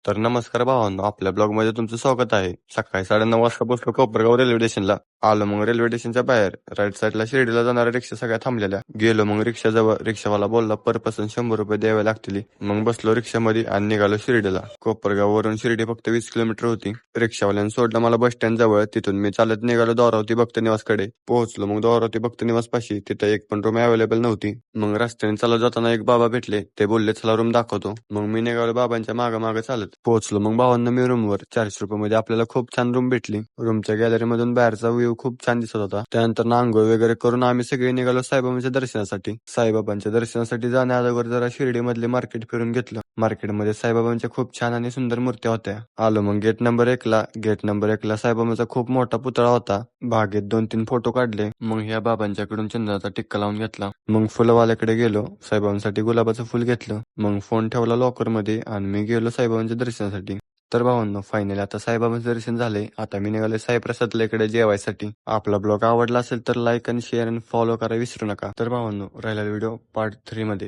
तर नमस्कार भावांनो, आपल्या ब्लॉग मध्ये तुमचं स्वागत आहे. सकाळी 9:30 वाजता पोहोचलो कोपरगाव रेल्वे स्टेशनला. आलो मग रेल्वे स्टेशनच्या बाहेर राईट साईडला शिर्डीला जाणाऱ्या रिक्षा सगळ्या थांबलेल्या. गेलो मग रिक्षाजवळ. रिक्षावाला बोलला पर पर्सन 100 रुपये द्यावे लागतील. मग बसलो रिक्षामध्ये आणि निघालो शिर्डीला. कोपरगाव वरून शिर्डी फक्त 20 किलोमीटर होती. रिक्षावाल्यानं सोडलं मला बस स्टँड जवळ. तिथून मी चालत निघालो द्वारावती भक्त निवासकडे. पोहोचलो मग द्वारावती भक्त निवास पाशी. तिथं एक पण रूम अवेलेबल नव्हती. मग रस्त्याने चालत जाताना एक बाबा भेटले. ते बोलले चला रूम दाखवतो. मग मी निघालो बाबांच्या मागे चालत. पोहोचलो मग भावांना मी रूमवर. 400 रुपये मध्ये आपल्याला खूप छान रूम भेटली. रूमच्या गॅलरी मधून बाहेरचा व्ह्यू खूप छान दिसत होता. त्यानंतर आंघोळ वगैरे करून आम्ही सगळे निघालो साईबाबांच्या दर्शनासाठी. साईबाबांच्या दर्शनासाठी जाण्या अगोदर जरा शिर्डी मधले मार्केट फिरून घेतलं. मार्केटमध्ये साईबाबांच्या खूप छान आणि सुंदर मूर्त्या होत्या. आलो मग गेट नंबर 1ला. गेट नंबर 1ला साईबाबांचा खूप मोठा पुतळा होता. बागेत 2-3 फोटो काढले. मग ह्या बाबांच्याकडून चंदनाचा टिक्का लावून घेतला. मग फुलवाल्याकडे गेलो. साईबाबांसाठी गुलाबाचं फुल घेतलं. मग फोन ठेवला लॉकर मध्ये आणि मी गेलो साईबाबांच्या दर्शनासाठी. तर भावांनो, फायनली आता साईबाबांचं दर्शन झाले. आता मी निघाले साईप्रसादला इकडे जेवायसाठी. आपला ब्लॉग आवडला असेल तर लाईक आणि शेअर आणि फॉलो करायला विसरू नका. तर भावांनो, राहिला व्हिडिओ पार्ट 3 मध्ये.